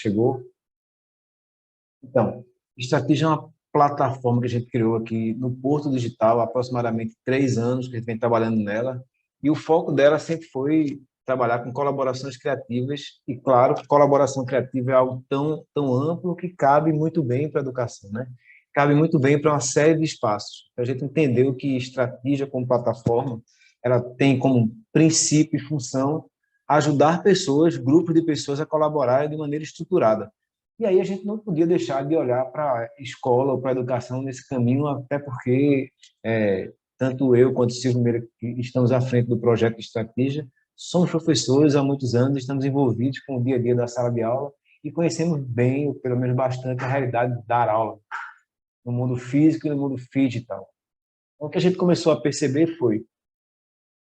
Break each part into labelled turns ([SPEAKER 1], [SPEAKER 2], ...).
[SPEAKER 1] Chegou. Então, Estratégia é uma plataforma que a gente criou aqui no Porto Digital há aproximadamente 3 anos que a gente vem trabalhando nela, e o foco dela sempre foi trabalhar com colaborações criativas, e claro, colaboração criativa é algo tão amplo que cabe muito bem para a educação, né? Cabe muito bem para uma série de espaços. A gente entendeu que Estratégia como plataforma, ela tem como princípio e função ajudar pessoas, grupos de pessoas a colaborarem de maneira estruturada. E aí a gente não podia deixar de olhar para a escola ou para a educação nesse caminho, até porque tanto eu quanto o Silvio Meira, que estamos à frente do projeto de Estratégia, somos professores há muitos anos, estamos envolvidos com o dia a dia da sala de aula e conhecemos bem, ou pelo menos bastante, a realidade de dar aula no mundo físico e no mundo digital. Então, o que a gente começou a perceber foi,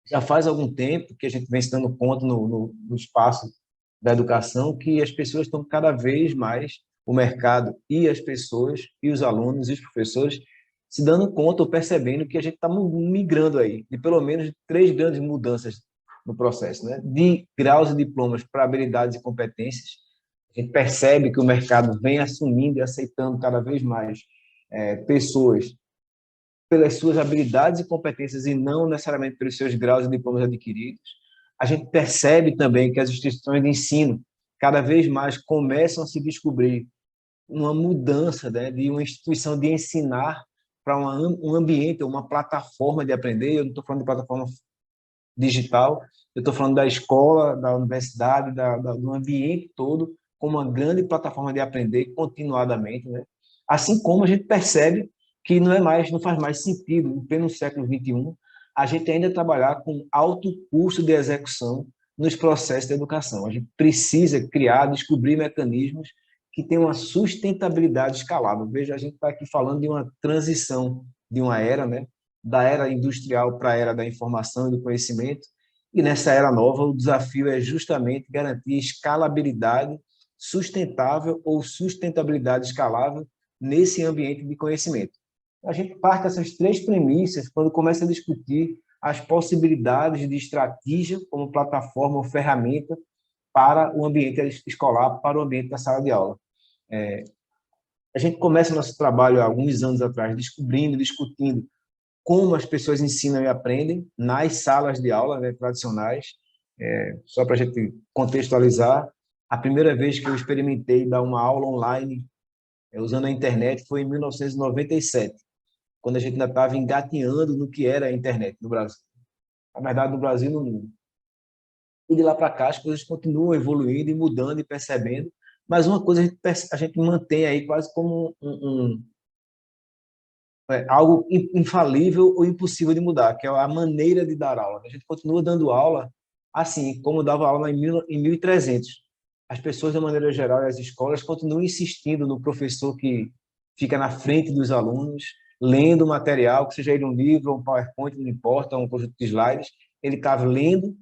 [SPEAKER 1] já faz algum tempo que a gente vem se dando conta no espaço da educação que as pessoas estão cada vez mais, o mercado e as pessoas, e os alunos e os professores, se dando conta ou percebendo que a gente está migrando aí, de pelo menos 3 grandes mudanças no processo, né? De graus e diplomas para habilidades e competências. A gente percebe que o mercado vem assumindo e aceitando cada vez mais pessoas pelas suas habilidades e competências e não necessariamente pelos seus graus e diplomas adquiridos. A gente percebe também que as instituições de ensino cada vez mais começam a se descobrir uma mudança, né, de uma instituição de ensinar para um ambiente, uma plataforma de aprender. Eu não estou falando de plataforma digital, eu estou falando da escola, da universidade, do ambiente todo, como uma grande plataforma de aprender continuadamente, né? Assim como a gente percebe que não faz mais sentido, em pleno século XXI, a gente ainda trabalhar com alto custo de execução nos processos de educação. A gente precisa criar, descobrir mecanismos que tenham uma sustentabilidade escalável. Veja, a gente está aqui falando de uma transição de uma era, né? Da era industrial para a era da informação e do conhecimento, e nessa era nova o desafio é justamente garantir escalabilidade sustentável ou sustentabilidade escalável nesse ambiente de conhecimento. A gente parte dessas 3 premissas quando começa a discutir as possibilidades de Estratégia como plataforma ou ferramenta para o ambiente escolar, para o ambiente da sala de aula. A gente começa nosso trabalho há alguns anos atrás, descobrindo, discutindo como as pessoas ensinam e aprendem nas salas de aula, né, tradicionais. Só para a gente contextualizar, a primeira vez que eu experimentei dar uma aula online usando a internet foi em 1997, quando a gente ainda estava engatinhando no que era a internet no Brasil. Na verdade, no Brasil, no mundo. E de lá para cá, as coisas continuam evoluindo e mudando e percebendo, mas uma coisa a gente mantém aí quase como algo infalível ou impossível de mudar, que é a maneira de dar aula. A gente continua dando aula assim, como dava aula em 1300. As pessoas, de maneira geral, e as escolas continuam insistindo no professor que fica na frente dos alunos, lendo o material, que seja ele um livro, um PowerPoint, não importa, um conjunto de slides, ele está lendo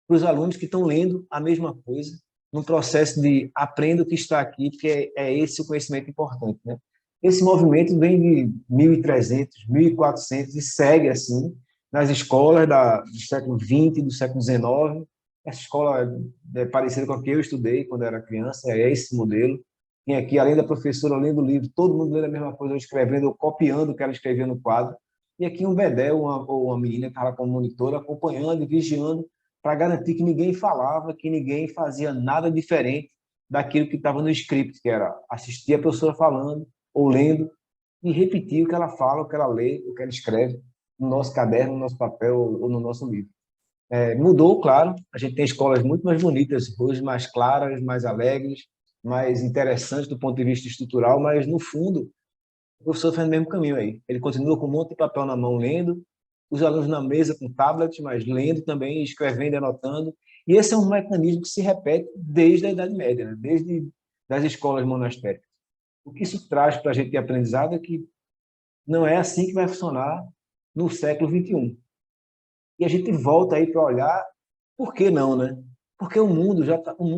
[SPEAKER 1] para os alunos que estão lendo a mesma coisa, num processo de aprenda o que está aqui, porque é esse o conhecimento importante, né? Esse movimento vem de 1300, 1400 e segue assim nas escolas do século XX, do século XIX. Essa escola é parecida com a que eu estudei quando era criança, é esse modelo. Tem aqui, além da professora lendo o livro, todo mundo lendo a mesma coisa, ou escrevendo, ou copiando o que ela escrevia no quadro. E aqui um bedel ou uma menina que estava como monitora, acompanhando e vigiando para garantir que ninguém falava, que ninguém fazia nada diferente daquilo que estava no script, que era assistir a professora falando ou lendo e repetir o que ela fala, o que ela lê, o que ela escreve no nosso caderno, no nosso papel ou no nosso livro. Mudou, claro, a gente tem escolas muito mais bonitas hoje, mais claras, mais alegres, mais interessantes do ponto de vista estrutural, mas no fundo o professor faz o mesmo caminho aí. Ele continua com um monte de papel na mão lendo, os alunos na mesa com tablet, mas lendo também, escrevendo e anotando. E esse é um mecanismo que se repete desde a Idade Média, né? Desde das escolas monastéricas. O que isso traz para a gente de aprendizado é que não é assim que vai funcionar no século XXI. E a gente volta aí para olhar, por que não, né? Porque o mundo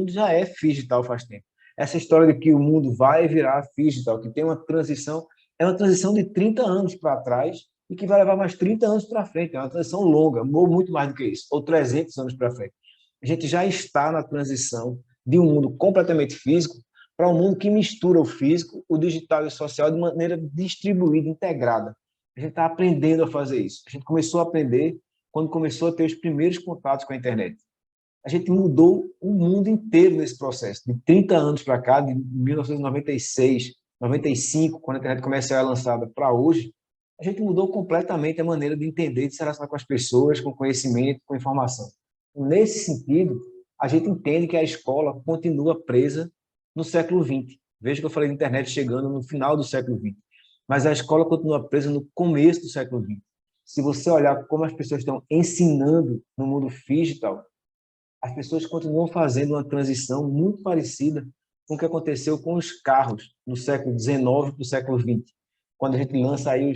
[SPEAKER 1] já é digital faz tempo. Essa história de que o mundo vai virar digital, que tem uma transição, é uma transição de 30 anos para trás e que vai levar mais 30 anos para frente. É uma transição longa, ou muito mais do que isso, ou 300 anos para frente. A gente já está na transição de um mundo completamente físico para um mundo que mistura o físico, o digital e o social de maneira distribuída, integrada. A gente está aprendendo a fazer isso. A gente começou a aprender quando começou a ter os primeiros contatos com a internet. A gente mudou o mundo inteiro nesse processo. De 30 anos para cá, de 1996, 95, quando a internet comercial é lançada, para hoje, a gente mudou completamente a maneira de entender, de se relacionar com as pessoas, com conhecimento, com informação. Nesse sentido, a gente entende que a escola continua presa no século XX. Veja que eu falei de internet chegando no final do século XX. Mas a escola continua presa no começo do século XX. Se você olhar como as pessoas estão ensinando no mundo digital, as pessoas continuam fazendo uma transição muito parecida com o que aconteceu com os carros no século XIX para o século XX. Quando a gente lança aí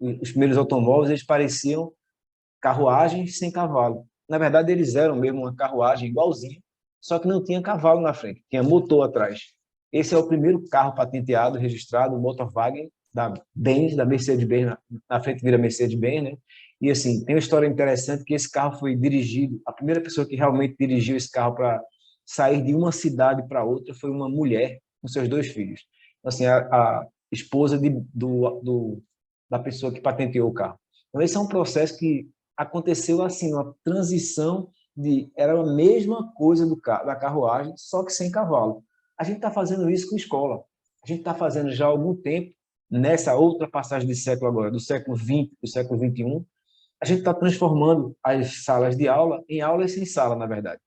[SPEAKER 1] os primeiros automóveis, eles pareciam carruagens sem cavalo. Na verdade, eles eram mesmo uma carruagem igualzinha, só que não tinha cavalo na frente, tinha motor atrás. Esse é o primeiro carro patenteado, registrado, o Motorwagen, da Benz, da Mercedes-Benz, na frente vira Mercedes-Benz, né? E assim, tem uma história interessante que esse carro foi dirigido, a primeira pessoa que realmente dirigiu esse carro para sair de uma cidade para outra foi uma mulher com seus 2 filhos. Assim, a esposa da pessoa que patenteou o carro. Então, esse é um processo que aconteceu assim, uma transição era a mesma coisa da carruagem, só que sem cavalo. A gente está fazendo isso com escola. A gente está fazendo já há algum tempo, nessa outra passagem de século agora, do século XX, do século XXI, a gente está transformando as salas de aula em aulas sem sala, na verdade.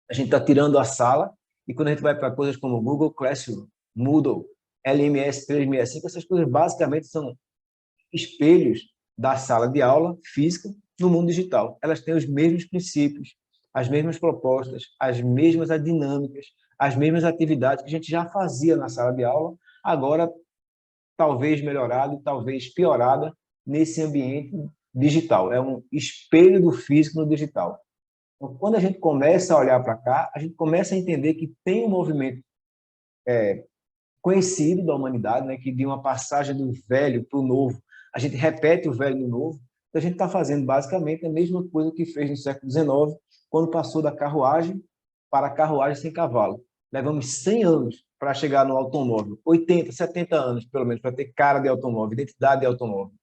[SPEAKER 1] A gente está tirando a sala e quando a gente vai para coisas como Google Classroom, Moodle, LMS 365, essas coisas basicamente são espelhos da sala de aula física no mundo digital. Elas têm os mesmos princípios, as mesmas propostas, as mesmas dinâmicas, as mesmas atividades que a gente já fazia na sala de aula, agora talvez melhorada e talvez piorada nesse ambiente digital. É um espelho do físico no digital. Então, quando a gente começa a olhar para cá, a gente começa a entender que tem um movimento conhecido da humanidade, né, que de uma passagem do velho para o novo, a gente repete o velho no novo, então a gente está fazendo basicamente a mesma coisa que fez no século XIX, quando passou da carruagem para a carruagem sem cavalo. Levamos 100 anos para chegar no automóvel, 80, 70 anos, pelo menos, para ter cara de automóvel, identidade de automóvel.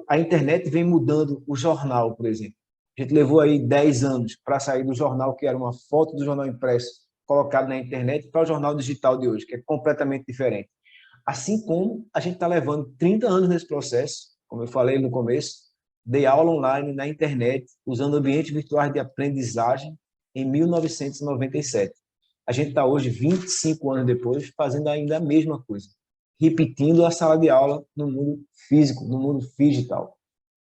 [SPEAKER 1] A internet vem mudando o jornal, por exemplo. A gente levou aí 10 anos para sair do jornal, que era uma foto do jornal impresso, colocado na internet, para o jornal digital de hoje, que é completamente diferente. Assim como a gente está levando 30 anos nesse processo, como eu falei no começo, dei aula online na internet, usando ambientes virtuais de aprendizagem em 1997. A gente está hoje, 25 anos depois, fazendo ainda a mesma coisa, repetindo a sala de aula no mundo físico, no mundo digital.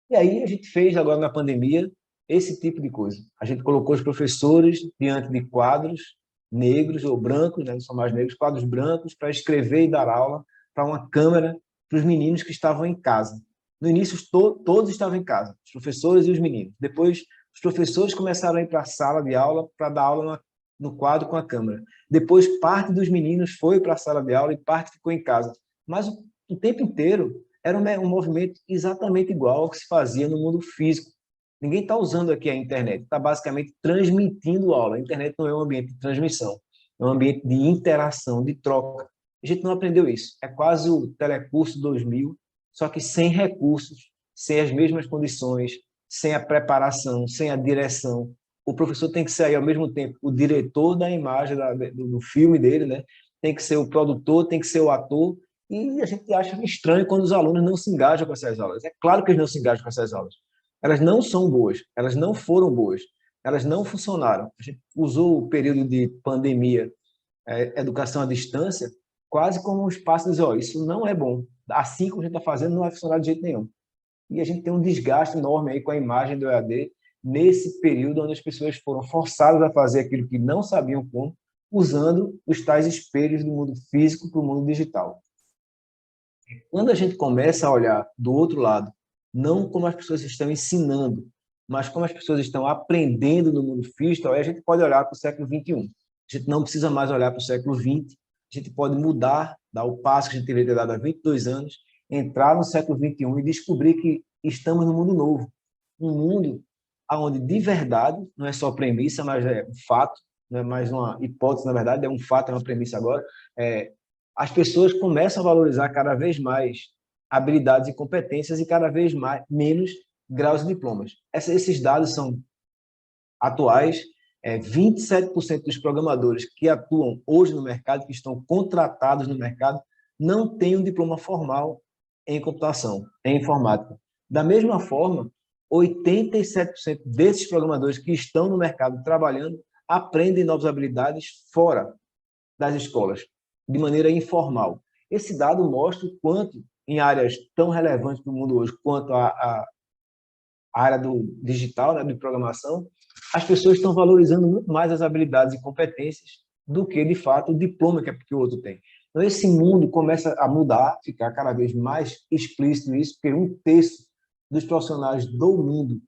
[SPEAKER 1] E aí a gente fez agora na pandemia esse tipo de coisa. A gente colocou os professores diante de quadros negros ou brancos, né, não são mais negros, quadros brancos, para escrever e dar aula para uma câmera para os meninos que estavam em casa. No início, todos estavam em casa, os professores e os meninos. Depois, os professores começaram a ir para a sala de aula para dar aula no quadro com a câmera. Depois, parte dos meninos foi para a sala de aula e parte ficou em casa. Mas o tempo inteiro era um movimento exatamente igual ao que se fazia no mundo físico. Ninguém está usando aqui a internet, está basicamente transmitindo aula. A internet não é um ambiente de transmissão, é um ambiente de interação, de troca. A gente não aprendeu isso. É quase o Telecurso 2000, só que sem recursos, sem as mesmas condições, sem a preparação, sem a direção. O professor tem que ser aí, ao mesmo tempo, o diretor da imagem, do filme dele, né? Tem que ser o produtor, tem que ser o ator, e a gente acha estranho quando os alunos não se engajam com essas aulas. É claro que eles não se engajam com essas aulas. Elas não são boas, elas não foram boas, elas não funcionaram. A gente usou o período de pandemia, educação à distância, quase como um espaço de dizer, oh, isso não é bom. Assim como a gente está fazendo, não vai funcionar de jeito nenhum. E a gente tem um desgaste enorme aí com a imagem do EAD nesse período onde as pessoas foram forçadas a fazer aquilo que não sabiam como, usando os tais espelhos do mundo físico para o mundo digital. Quando a gente começa a olhar do outro lado, não como as pessoas estão ensinando, mas como as pessoas estão aprendendo no mundo digital, aí a gente pode olhar para o século XXI. A gente não precisa mais olhar para o século XX, a gente pode mudar, dar o passo que a gente deveria ter dado há 22 anos, entrar no século XXI e descobrir que estamos num mundo novo. Um mundo onde, de verdade, não é só premissa, mas é um fato, não é mais uma hipótese, na verdade, é um fato, é uma premissa agora, as pessoas começam a valorizar cada vez mais habilidades e competências e cada vez menos graus e diplomas. Esses dados são atuais. 27% dos programadores que atuam hoje no mercado, que estão contratados no mercado, não têm um diploma formal em computação, em informática. Da mesma forma, 87% desses programadores que estão no mercado trabalhando aprendem novas habilidades fora das escolas, de maneira informal. Esse dado mostra o quanto, em áreas tão relevantes para o mundo hoje, quanto a área do digital, né, de programação, as pessoas estão valorizando muito mais as habilidades e competências do que, de fato, o diploma que o outro tem. Então, esse mundo começa a mudar, ficar cada vez mais explícito isso, porque um terço dos profissionais do mundo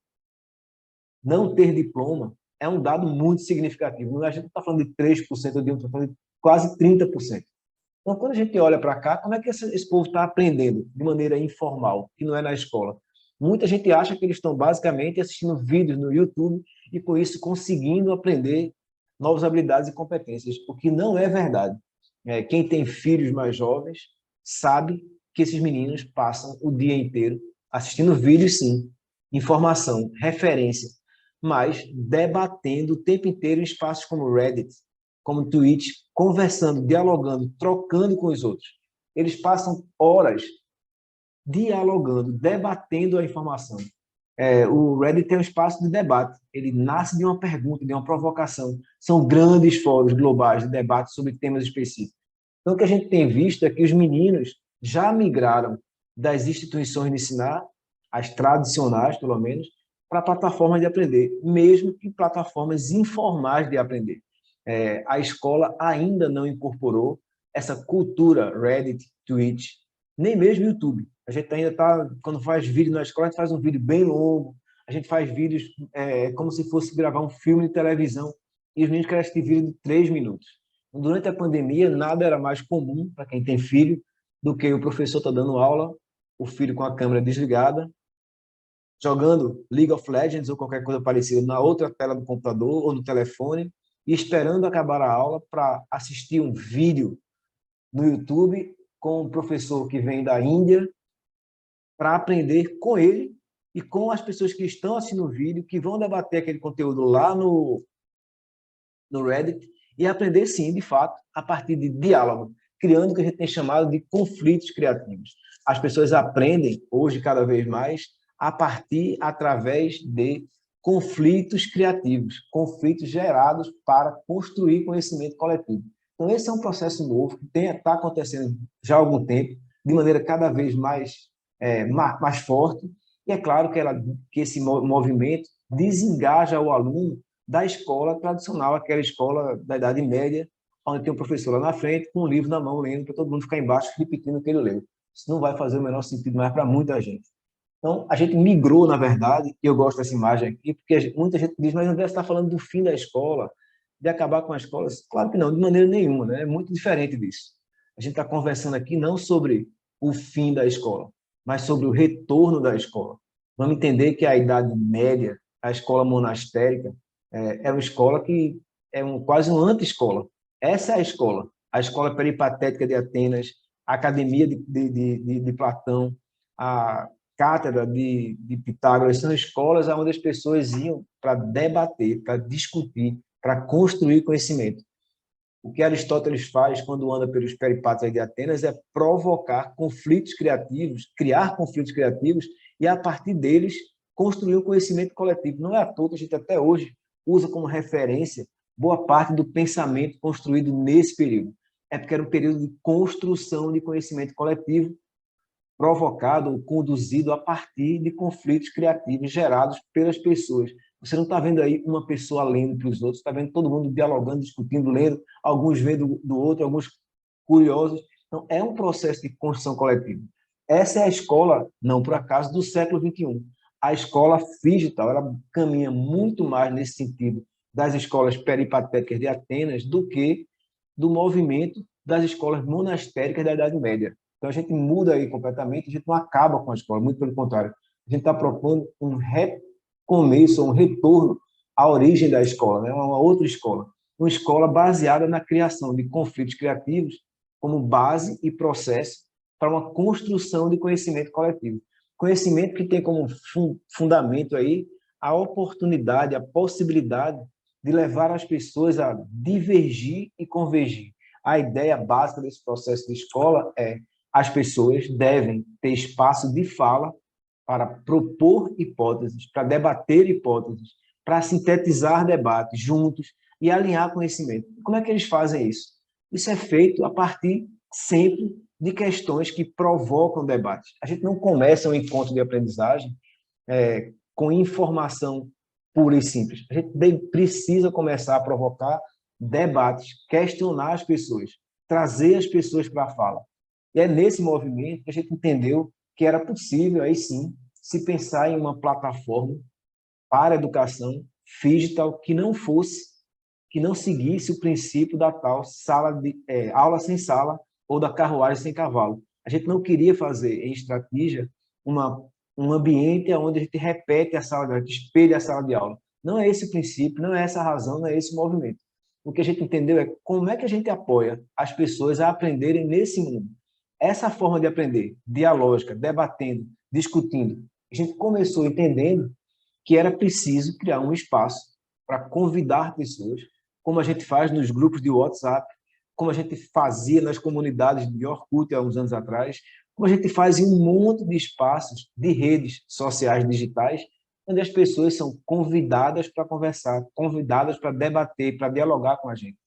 [SPEAKER 1] não ter diploma é um dado muito significativo. A gente não está falando de 3%, eu está falando de quase 30%. Então, quando a gente olha para cá, como é que esse povo está aprendendo de maneira informal, que não é na escola? Muita gente acha que eles estão basicamente assistindo vídeos no YouTube e, com isso, conseguindo aprender novas habilidades e competências, o que não é verdade. Quem tem filhos mais jovens sabe que esses meninos passam o dia inteiro assistindo vídeos, sim, informação, referência, mas debatendo o tempo inteiro em espaços como Reddit, como Twitch, conversando, dialogando, trocando com os outros. Eles passam horas dialogando, debatendo a informação. O Reddit é um espaço de debate. Ele nasce de uma pergunta, de uma provocação. São grandes fóruns globais de debate sobre temas específicos. Então, o que a gente tem visto é que os meninos já migraram das instituições de ensinar, as tradicionais, pelo menos, para plataformas de aprender, mesmo que plataformas informais de aprender. A escola ainda não incorporou essa cultura Reddit, Twitch, nem mesmo YouTube. A gente ainda está, quando faz vídeo na escola, a gente faz um vídeo bem longo, a gente faz vídeos como se fosse gravar um filme de televisão, e os meninos querem assistir vídeo de 3 minutos. Durante a pandemia, nada era mais comum para quem tem filho do que o professor está dando aula, o filho com a câmera desligada, jogando League of Legends ou qualquer coisa parecida na outra tela do computador ou no telefone e esperando acabar a aula para assistir um vídeo no YouTube com um professor que vem da Índia para aprender com ele e com as pessoas que estão assistindo o vídeo, que vão debater aquele conteúdo lá no Reddit e aprender, sim, de fato, a partir de diálogo, criando o que a gente tem chamado de conflitos criativos. As pessoas aprendem, hoje, cada vez mais, através de conflitos criativos, conflitos gerados para construir conhecimento coletivo. Então, esse é um processo novo que está acontecendo já há algum tempo, de maneira cada vez mais forte, e é claro que esse movimento desengaja o aluno da escola tradicional, aquela escola da Idade Média, onde tem um professor lá na frente, com um livro na mão, lendo, para todo mundo ficar embaixo, repetindo o que ele leu. Isso não vai fazer o menor sentido mais para muita gente. Então, a gente migrou, na verdade, e eu gosto dessa imagem aqui, porque muita gente diz, mas André, você está falando do fim da escola, de acabar com a escola? Claro que não, de maneira nenhuma, né? É muito diferente disso. A gente está conversando aqui não sobre o fim da escola, mas sobre o retorno da escola. Vamos entender que a Idade Média, a escola monastérica, é uma escola que é quase uma anti-escola. Essa é a escola peripatética de Atenas, a academia de Platão, a cátedra de Pitágoras, são escolas onde as pessoas iam para debater, para discutir, para construir conhecimento. O que Aristóteles faz quando anda pelos peripatos de Atenas é provocar conflitos criativos, criar conflitos criativos e, a partir deles, construir um conhecimento coletivo. Não é à toa que a gente até hoje usa como referência boa parte do pensamento construído nesse período. É porque era um período de construção de conhecimento coletivo provocado ou conduzido a partir de conflitos criativos gerados pelas pessoas. Você não está vendo aí uma pessoa lendo para os outros, está vendo todo mundo dialogando, discutindo, lendo, alguns vendo do outro, alguns curiosos. Então, é um processo de construção coletiva. Essa é a escola, não por acaso, do século XXI. A escola digital, ela caminha muito mais nesse sentido das escolas peripatéticas de Atenas do que do movimento das escolas monastéricas da Idade Média. Então, a gente muda aí completamente, a gente não acaba com a escola, muito pelo contrário. A gente está propondo um recomeço, um retorno à origem da escola, né? Uma outra escola. uma escola baseada na criação de conflitos criativos como base e processo para uma construção de conhecimento coletivo. Conhecimento que tem como fundamento aí a oportunidade, a possibilidade de levar as pessoas a divergir e convergir. A ideia básica desse processo de escola é as pessoas devem ter espaço de fala para propor hipóteses, para debater hipóteses, para sintetizar debates juntos e alinhar conhecimento. Como é que eles fazem isso? Isso é feito a partir sempre de questões que provocam debate. A gente não começa um encontro de aprendizagem com informação pura e simples. A gente precisa começar a provocar debates, questionar as pessoas, trazer as pessoas para a fala. E é nesse movimento que a gente entendeu que era possível, aí sim, se pensar em uma plataforma para a educação digital que não seguisse o princípio da tal aula sem sala ou da carruagem sem cavalo. A gente não queria fazer em estratégia um ambiente onde a gente repete a sala de aula, espelha a sala de aula. Não é esse o princípio, não é essa a razão, não é esse o movimento. O que a gente entendeu é como é que a gente apoia as pessoas a aprenderem nesse mundo. Essa forma de aprender, dialógica, debatendo, discutindo, a gente começou entendendo que era preciso criar um espaço para convidar pessoas, como a gente faz nos grupos de WhatsApp, como a gente fazia nas comunidades de Orkut há uns anos atrás, como a gente faz em um monte de espaços de redes sociais digitais, onde as pessoas são convidadas para conversar, convidadas para debater, para dialogar com a gente.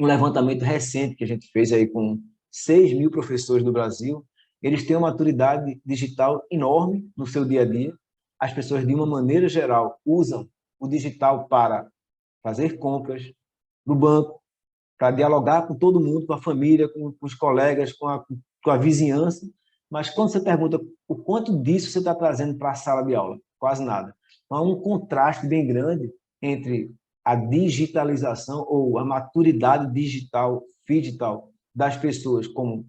[SPEAKER 1] Um levantamento recente que a gente fez aí com 6.000 professores do Brasil, eles têm uma maturidade digital enorme no seu dia a dia. As pessoas, de uma maneira geral, usam o digital para fazer compras no banco, para dialogar com todo mundo, com a família, com os colegas, com a vizinhança. Mas quando você pergunta o quanto disso você está trazendo para a sala de aula, quase nada. Então, há um contraste bem grande entre a digitalização ou a maturidade digital das pessoas como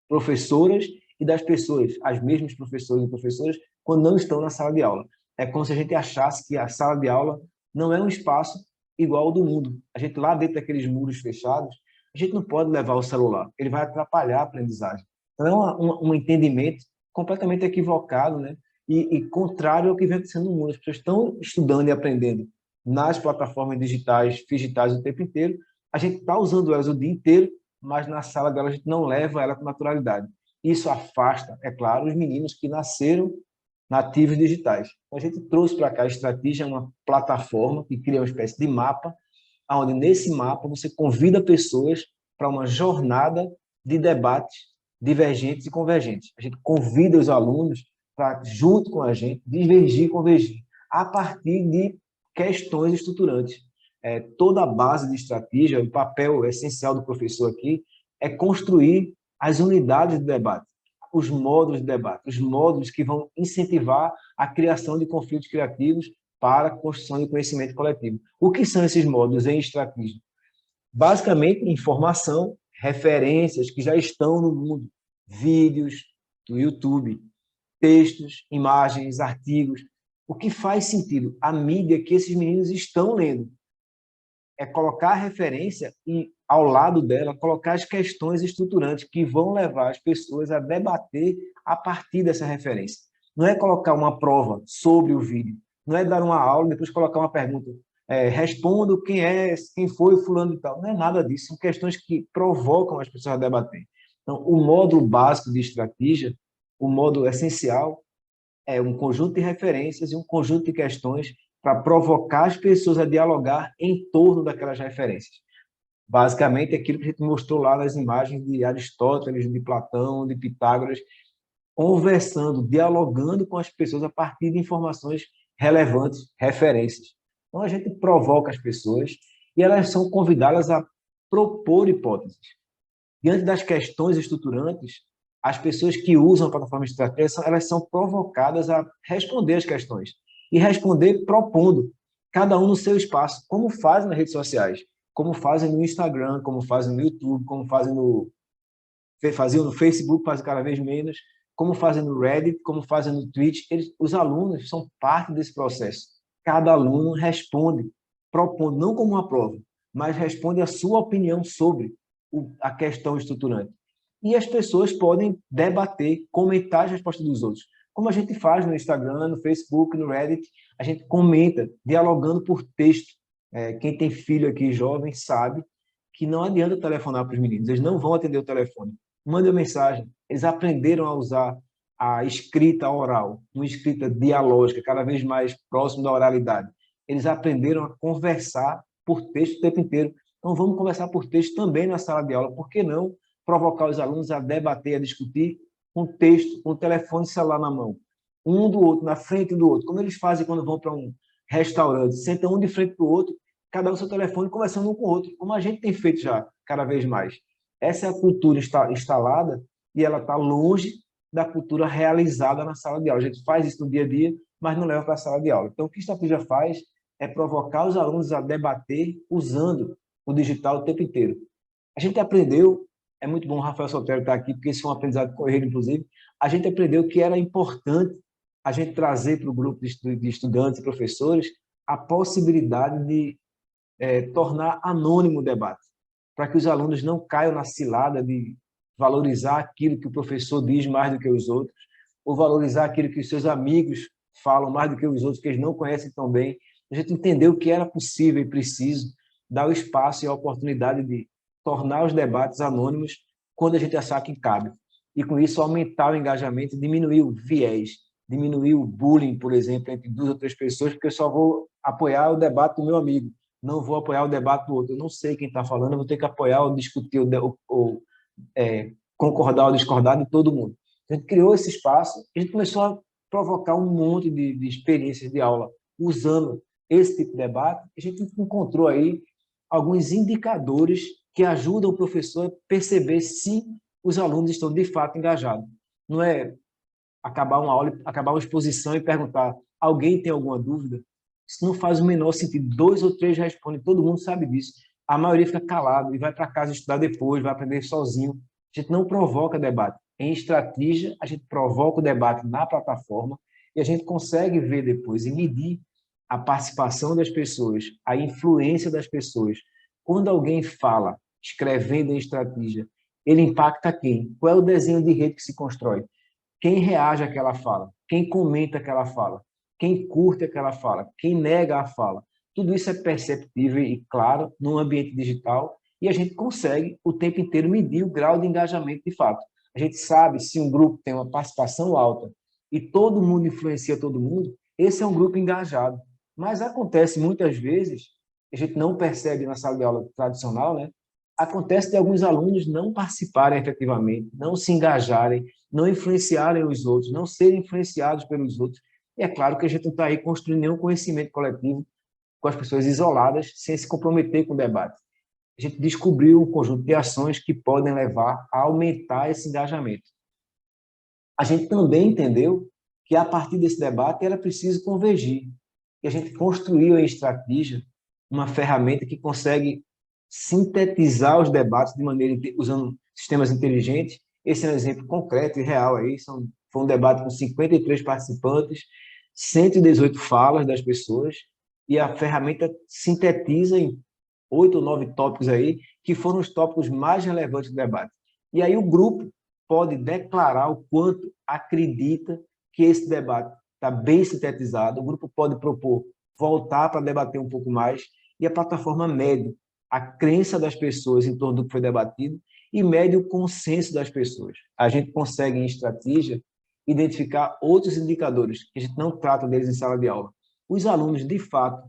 [SPEAKER 1] professoras e das pessoas, as mesmas professoras e professoras, quando não estão na sala de aula. É como se a gente achasse que a sala de aula não é um espaço igual ao do mundo. A gente lá dentro daqueles muros fechados, a gente não pode levar o celular, ele vai atrapalhar a aprendizagem. Então é um entendimento completamente equivocado, né? E contrário ao que vem acontecendo no mundo. As pessoas estão estudando e aprendendo nas plataformas digitais o tempo inteiro, a gente está usando elas o dia inteiro, mas na sala dela a gente não leva ela com naturalidade. Isso afasta, é claro, os meninos que nasceram nativos digitais. Então, a gente trouxe para cá a estratégia, uma plataforma que cria uma espécie de mapa, onde nesse mapa você convida pessoas para uma jornada de debates divergentes e convergentes. A gente convida os alunos para, junto com a gente, divergir e convergir, a partir de questões estruturantes. Toda a base de estratégia, o papel essencial do professor aqui é construir as unidades de debate, os módulos de debate, os módulos que vão incentivar a criação de conflitos criativos para a construção de conhecimento coletivo. O que são esses módulos em estratégia? Basicamente, informação, referências que já estão no mundo, vídeos do YouTube, textos, imagens, artigos. O que faz sentido? A mídia que esses meninos estão lendo. É colocar a referência e, ao lado dela, colocar as questões estruturantes que vão levar as pessoas a debater a partir dessa referência. Não é colocar uma prova sobre o vídeo, não é dar uma aula e depois colocar uma pergunta. Respondo quem foi fulano e tal. Não é nada disso, são questões que provocam as pessoas a debater. Então, o módulo básico de estratégia, o módulo essencial, é um conjunto de referências e um conjunto de questões para provocar as pessoas a dialogar em torno daquelas referências. Basicamente, aquilo que a gente mostrou lá nas imagens de Aristóteles, de Platão, de Pitágoras, conversando, dialogando com as pessoas a partir de informações relevantes, referências. Então, a gente provoca as pessoas e elas são convidadas a propor hipóteses. Diante das questões estruturantes, as pessoas que usam a plataforma de estratégia, elas são provocadas a responder as questões. E responder propondo, cada um no seu espaço, como fazem nas redes sociais, como fazem no Instagram, como fazem no YouTube, como faziam no Facebook, fazem cada vez menos, como fazem no Reddit, como fazem no Twitch. Os alunos são parte desse processo. Cada aluno responde propondo, não como uma prova, mas responde a sua opinião sobre a questão estruturante. E as pessoas podem debater, comentar as respostas dos outros. Como a gente faz no Instagram, no Facebook, no Reddit, a gente comenta, dialogando por texto. Quem tem filho aqui jovem sabe que não adianta telefonar para os meninos, eles não vão atender o telefone. Mande uma mensagem. Eles aprenderam a usar a escrita oral, uma escrita dialógica, cada vez mais próximo da oralidade. Eles aprenderam a conversar por texto o tempo inteiro. Então, vamos conversar por texto também na sala de aula. Por que não provocar os alunos a debater, a discutir com texto, com o telefone celular na mão, um do outro, na frente do outro, como eles fazem quando vão para um restaurante, sentam um de frente para o outro, cada um seu telefone, conversando um com o outro, como a gente tem feito já, cada vez mais. Essa é a cultura instalada e ela está longe da cultura realizada na sala de aula. A gente faz isso no dia a dia, mas não leva para a sala de aula. Então, o que a estratégia faz é provocar os alunos a debater usando o digital o tempo inteiro. A gente aprendeu, é muito bom o Rafael Sotero estar aqui, porque isso é um aprendizado corrido, inclusive, a gente aprendeu que era importante a gente trazer para o grupo de estudantes e professores a possibilidade de tornar anônimo o debate, para que os alunos não caiam na cilada de valorizar aquilo que o professor diz mais do que os outros, ou valorizar aquilo que os seus amigos falam mais do que os outros, que eles não conhecem tão bem. A gente entendeu que era possível e preciso dar o espaço e a oportunidade de tornar os debates anônimos quando a gente achar que cabe. E, com isso, aumentar o engajamento, diminuir o viés, diminuir o bullying, por exemplo, entre duas ou três pessoas, porque eu só vou apoiar o debate do meu amigo, não vou apoiar o debate do outro. Eu não sei quem está falando, eu vou ter que apoiar ou discutir ou concordar ou discordar de todo mundo. A gente criou esse espaço e a gente começou a provocar um monte de experiências de aula usando esse tipo de debate. A gente encontrou aí alguns indicadores que ajudam o professor a perceber se os alunos estão de fato engajados. Não é acabar uma aula, acabar uma exposição e perguntar: alguém tem alguma dúvida? Isso não faz o menor sentido. 2 ou 3 respondem, todo mundo sabe disso. A maioria fica calado e vai para casa estudar depois, vai aprender sozinho. A gente não provoca debate. Em estratégia, a gente provoca o debate na plataforma e a gente consegue ver depois e medir a participação das pessoas, a influência das pessoas. Quando alguém fala, escrevendo em estratégia, ele impacta quem? Qual é o desenho de rede que se constrói? Quem reage àquela fala? Quem comenta aquela fala? Quem curte aquela fala? Quem nega a fala? Tudo isso é perceptível e claro no ambiente digital e a gente consegue o tempo inteiro medir o grau de engajamento de fato. A gente sabe se um grupo tem uma participação alta e todo mundo influencia todo mundo, esse é um grupo engajado. Mas acontece muitas vezes, a gente não percebe na sala de aula tradicional, né? Acontece de alguns alunos não participarem efetivamente, não se engajarem, não influenciarem os outros, não serem influenciados pelos outros. E é claro que a gente não está aí construindo nenhum conhecimento coletivo com as pessoas isoladas, sem se comprometer com o debate. A gente descobriu um conjunto de ações que podem levar a aumentar esse engajamento. A gente também entendeu que, a partir desse debate, era preciso convergir. E a gente construiu em estratégia uma ferramenta que consegue sintetizar os debates de maneira usando sistemas inteligentes. Esse é um exemplo concreto e real aí. Foi um debate com 53 participantes, 118 falas das pessoas, e a ferramenta sintetiza em 8 ou 9 tópicos aí, que foram os tópicos mais relevantes do debate. E aí o grupo pode declarar o quanto acredita que esse debate está bem sintetizado, o grupo pode propor voltar para debater um pouco mais, e a plataforma mede a crença das pessoas em torno do que foi debatido e mede o consenso das pessoas. A gente consegue, em estratégia, identificar outros indicadores que a gente não trata deles em sala de aula. Os alunos, de fato,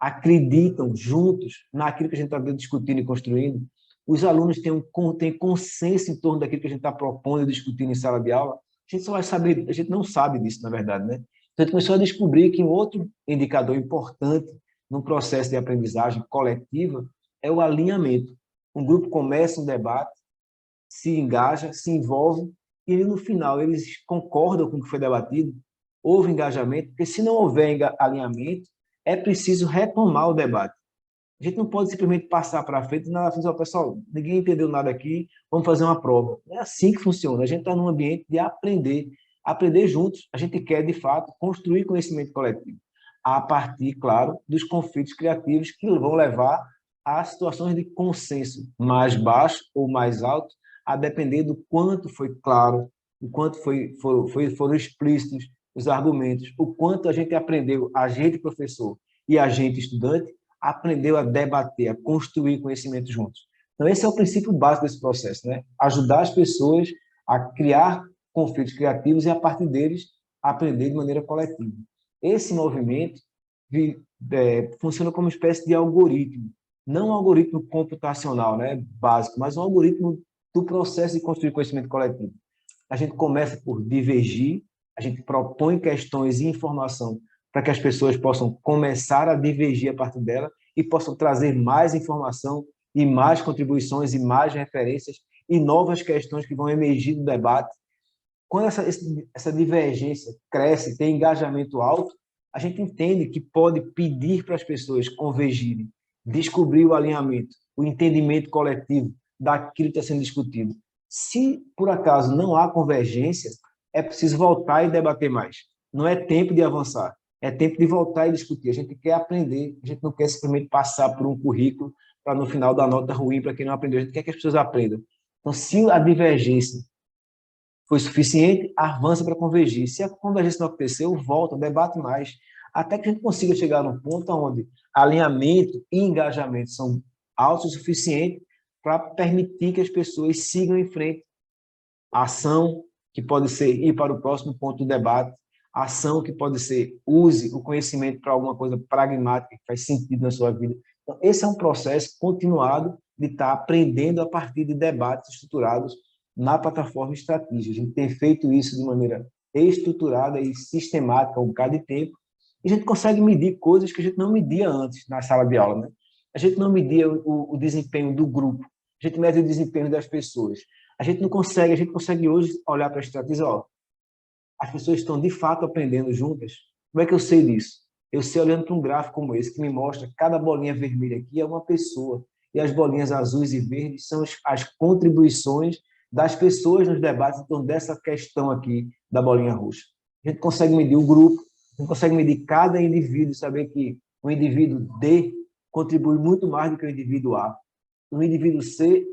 [SPEAKER 1] acreditam juntos naquilo que a gente está discutindo e construindo. Os alunos têm consenso em torno daquilo que a gente está propondo e discutindo em sala de aula. A gente só vai saber, a gente não sabe disso, na verdade, né? Então, a gente começou a descobrir que um outro indicador importante no processo de aprendizagem coletiva é o alinhamento. Um grupo começa um debate, se engaja, se envolve, e no final eles concordam com o que foi debatido, houve engajamento, porque se não houver alinhamento, é preciso retomar o debate. A gente não pode simplesmente passar para frente e nada, pessoal, ninguém entendeu nada aqui, vamos fazer uma prova. É assim que funciona. A gente está num ambiente de aprender juntos. A gente quer, de fato, construir conhecimento coletivo. a partir, claro, dos conflitos criativos que vão levar a situações de consenso mais baixo ou mais alto, a depender do quanto foi claro, o quanto foram explícitos os argumentos, o quanto a gente aprendeu, a gente professor e a gente estudante, aprendeu a debater, a construir conhecimento juntos. Então, esse é o princípio básico desse processo, né? Ajudar as pessoas a criar conflitos criativos e, a partir deles, aprender de maneira coletiva. Esse movimento funciona como uma espécie de algoritmo, não um algoritmo computacional, né, básico, mas um algoritmo do processo de construir conhecimento coletivo. A gente começa por divergir, a gente propõe questões e informação para que as pessoas possam começar a divergir a partir dela e possam trazer mais informação e mais contribuições e mais referências e novas questões que vão emergir do debate. Quando essa divergência cresce, tem engajamento alto, a gente entende que pode pedir para as pessoas convergirem, descobrir o alinhamento, o entendimento coletivo daquilo que está sendo discutido. Se, por acaso, não há convergência, é preciso voltar e debater mais. Não é tempo de avançar, é tempo de voltar e discutir. A gente quer aprender, a gente não quer simplesmente passar por um currículo para, no final, dar nota ruim para quem não aprendeu. A gente quer que as pessoas aprendam. Então, se a divergência foi suficiente, avança para convergir. Se a convergência não aconteceu, volta, debate mais, até que a gente consiga chegar num ponto onde alinhamento e engajamento são altos o suficiente para permitir que as pessoas sigam em frente. A ação, que pode ser ir para o próximo ponto do debate, a ação que pode ser use o conhecimento para alguma coisa pragmática que faz sentido na sua vida. Então, esse é um processo continuado de estar aprendendo a partir de debates estruturados na plataforma Estratégia. A gente tem feito isso de maneira estruturada e sistemática um bocado de tempo, e a gente consegue medir coisas que a gente não media antes na sala de aula, né? A gente não media o desempenho do grupo, a gente mede o desempenho das pessoas. A gente consegue hoje olhar para a estratégia e dizer, ó, as pessoas estão de fato aprendendo juntas. Como é que eu sei disso? Eu sei olhando para um gráfico como esse, que me mostra que cada bolinha vermelha aqui é uma pessoa, e as bolinhas azuis e verdes são as contribuições das pessoas nos debates em torno dessa questão aqui da bolinha roxa. A gente consegue medir o grupo, a gente consegue medir cada indivíduo, saber que o indivíduo D contribui muito mais do que o indivíduo A. O indivíduo C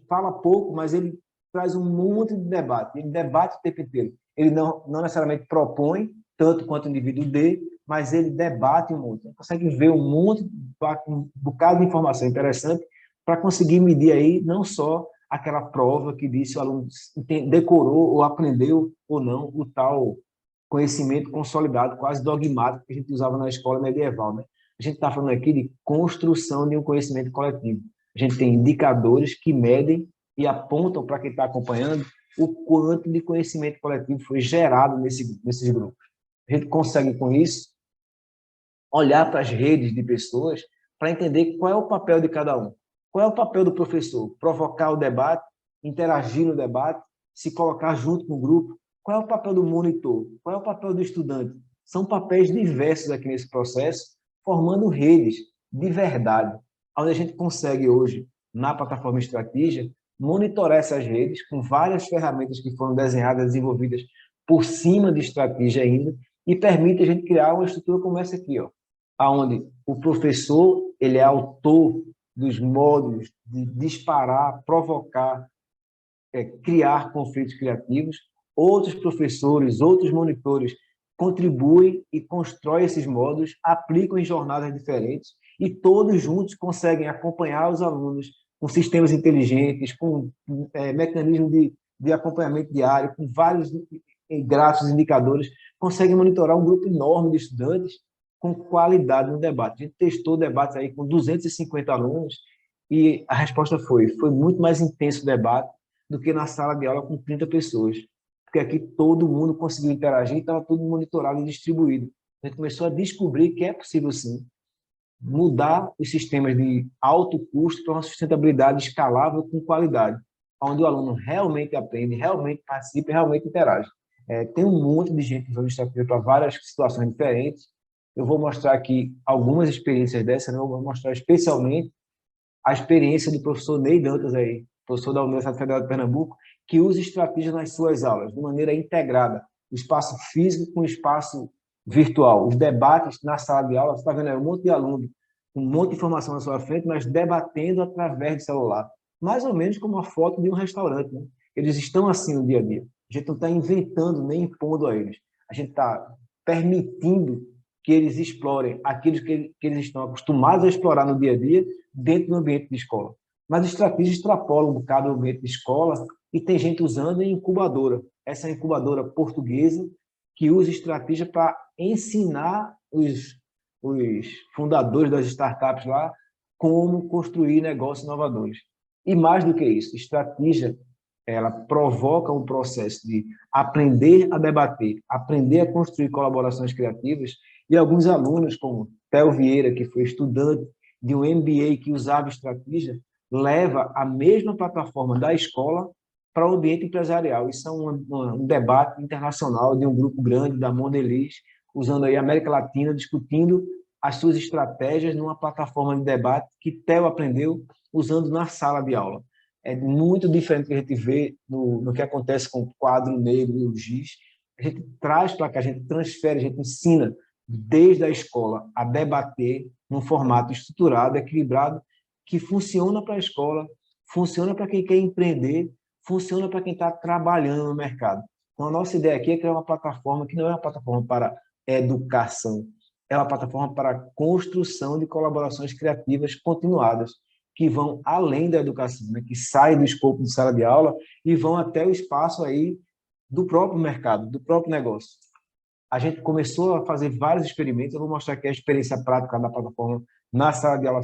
[SPEAKER 1] fala pouco, mas ele traz um monte de debate. Ele debate o tempo inteiro. Ele não necessariamente propõe, tanto quanto o indivíduo D, mas ele debate um monte. Ele consegue ver um bocado de informação interessante para conseguir medir aí não só aquela prova que diz se o aluno decorou ou aprendeu ou não o tal conhecimento consolidado, quase dogmático, que a gente usava na escola medieval, né? A gente está falando aqui de construção de um conhecimento coletivo. A gente tem indicadores que medem e apontam para quem está acompanhando o quanto de conhecimento coletivo foi gerado nesses grupos. A gente consegue, com isso, olhar para as redes de pessoas para entender qual é o papel de cada um. Qual é o papel do professor? Provocar o debate, interagir no debate, se colocar junto com o grupo. Qual é o papel do monitor? Qual é o papel do estudante? São papéis diversos aqui nesse processo, formando redes de verdade, onde a gente consegue hoje, na plataforma Estratégia, monitorar essas redes com várias ferramentas que foram desenhadas, desenvolvidas por cima de Estratégia ainda, e permite a gente criar uma estrutura como essa aqui, ó, onde o professor ele é autor dos módulos de disparar, provocar, criar conflitos criativos. Outros professores, outros monitores contribuem e constroem esses módulos, aplicam em jornadas diferentes e todos juntos conseguem acompanhar os alunos com sistemas inteligentes, com mecanismos de acompanhamento diário, com vários gráficos, indicadores, conseguem monitorar um grupo enorme de estudantes com qualidade no debate. A gente testou debates aí com 250 alunos e a resposta foi muito mais intenso o debate do que na sala de aula com 30 pessoas. Porque aqui todo mundo conseguiu interagir e estava tudo monitorado e distribuído. A gente começou a descobrir que é possível, sim, mudar os sistemas de alto custo para uma sustentabilidade escalável com qualidade, onde o aluno realmente aprende, realmente participa e realmente interage. Tem um monte de gente usando estratégia para várias situações diferentes. Eu vou mostrar aqui algumas experiências dessas, né? Eu vou mostrar especialmente a experiência do professor Ney Dantas, aí, professor da Universidade Federal de Pernambuco, que usa estratégia nas suas aulas, de maneira integrada, o espaço físico com o espaço virtual. Os debates na sala de aula, você está vendo aí um monte de aluno, um monte de informação na sua frente, mas debatendo através do celular. Mais ou menos como a foto de um restaurante, né? Eles estão assim no dia a dia. A gente não está inventando nem impondo a eles. A gente está permitindo que eles explorem aquilo que eles estão acostumados a explorar no dia a dia dentro do ambiente de escola. Mas a estratégia extrapola um bocado o ambiente de escola e tem gente usando em incubadora. Essa é a incubadora portuguesa que usa estratégia para ensinar os fundadores das startups lá como construir negócios inovadores. E mais do que isso, estratégia, ela provoca um processo de aprender a debater, aprender a construir colaborações criativas, e alguns alunos, como Theo Vieira, que foi estudante de um MBA que usava estratégia, leva a mesma plataforma da escola para o ambiente empresarial. Isso é um debate internacional de um grupo grande da Mondelez, usando aí a América Latina, discutindo as suas estratégias numa plataforma de debate que Theo aprendeu usando na sala de aula. É muito diferente do que a gente vê no que acontece com o quadro negro e o giz. A gente traz para cá, a gente transfere, a gente ensina desde a escola a debater num formato estruturado, equilibrado, que funciona para a escola, funciona para quem quer empreender, funciona para quem está trabalhando no mercado. Então, a nossa ideia aqui é criar uma plataforma que não é uma plataforma para educação, é uma plataforma para construção de colaborações criativas continuadas, que vão além da educação, né? Que saem do escopo de sala de aula e vão até o espaço aí do próprio mercado, do próprio negócio. A gente começou a fazer vários experimentos, eu vou mostrar aqui a experiência prática da plataforma na sala de aula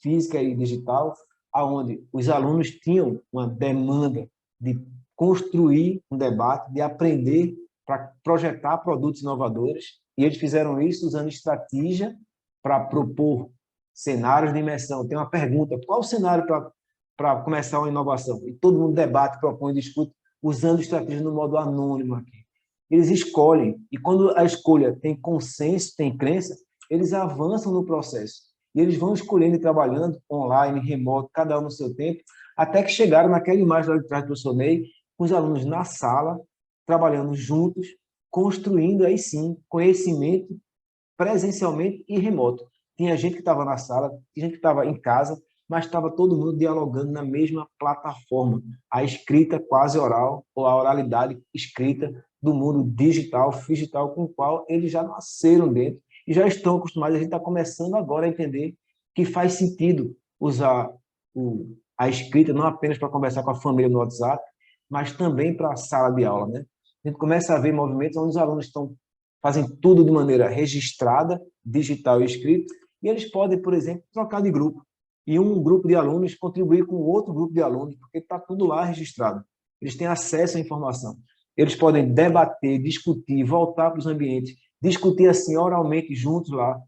[SPEAKER 1] física e digital, aonde os alunos tinham uma demanda de construir um debate, de aprender para projetar produtos inovadores, e eles fizeram isso usando estratégia para propor cenários de imersão. Tem uma pergunta, qual o cenário para começar uma inovação? E todo mundo debate, propõe, discute, usando estratégia no modo anônimo aqui. Eles escolhem, e quando a escolha tem consenso, tem crença, eles avançam no processo. E eles vão escolhendo e trabalhando online, remoto, cada um no seu tempo, até que chegaram naquela imagem lá de trás do professor Ney, com os alunos na sala, trabalhando juntos, construindo aí sim conhecimento presencialmente e remoto. Tinha gente que estava na sala, tinha gente que estava em casa, mas estava todo mundo dialogando na mesma plataforma. A escrita quase oral, ou a oralidade escrita do mundo digital, digital, com o qual eles já nasceram dentro e já estão acostumados. A gente está começando agora a entender que faz sentido usar a escrita não apenas para conversar com a família no WhatsApp, mas também para a sala de aula, né? A gente começa a ver movimentos onde os alunos fazem tudo de maneira registrada, digital e escrita, e eles podem, por exemplo, trocar de grupo. E um grupo de alunos contribuir com outro grupo de alunos, porque está tudo lá registrado. Eles têm acesso à informação. Eles podem debater, discutir, voltar para os ambientes, discutir assim oralmente juntos lá.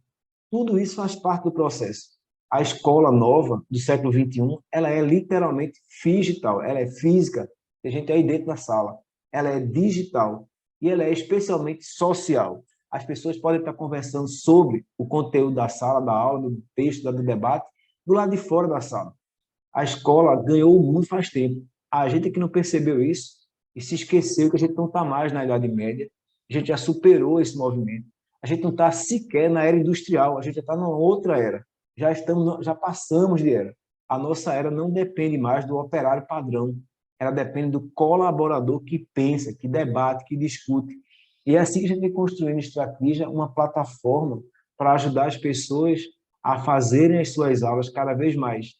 [SPEAKER 1] Tudo isso faz parte do processo. A escola nova do século XXI, ela é literalmente digital, ela é física, tem gente aí dentro da sala. Ela é digital e ela é especialmente social. As pessoas podem estar conversando sobre o conteúdo da sala, da aula, do texto, do debate, do lado de fora da sala. A escola ganhou o mundo faz tempo. A gente que não percebeu isso e se esqueceu que a gente não está mais na Idade Média, a gente já superou esse movimento. A gente não está sequer na era industrial, a gente já está numa outra era. Já passamos de era. A nossa era não depende mais do operário padrão, ela depende do colaborador que pensa, que debate, que discute. E é assim que a gente vem construindo estratégia, uma plataforma para ajudar as pessoas a fazerem as suas aulas cada vez mais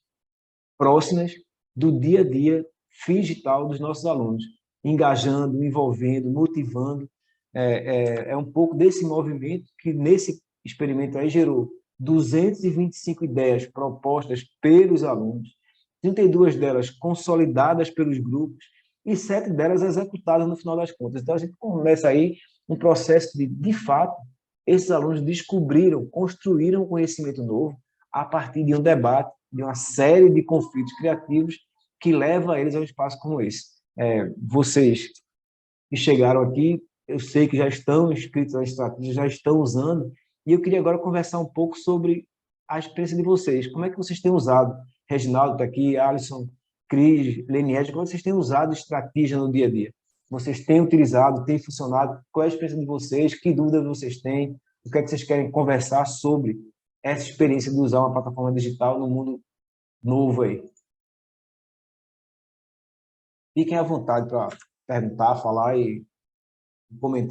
[SPEAKER 1] próximas do dia a dia digital dos nossos alunos, engajando, envolvendo, motivando. É um pouco desse movimento que, nesse experimento aí, gerou 225 ideias propostas pelos alunos, 32 delas consolidadas pelos grupos e 7 delas executadas no final das contas. Então, a gente começa aí um processo de fato, esses alunos descobriram, construíram um conhecimento novo a partir de um debate, de uma série de conflitos criativos que leva eles a um espaço como esse. Vocês que chegaram aqui, eu sei que já estão inscritos na estratégia, já estão usando, e eu queria agora conversar um pouco sobre a experiência de vocês. Como é que vocês têm usado? Reginaldo está aqui, Alisson, Cris, Leniette, como é que vocês têm usado estratégia no dia a dia? vocês têm utilizado, tem funcionado, qual é a experiência de vocês, que dúvidas vocês têm, o que é que vocês querem conversar sobre essa experiência de usar uma plataforma digital no mundo novo aí. Fiquem à vontade para perguntar, falar e comentar.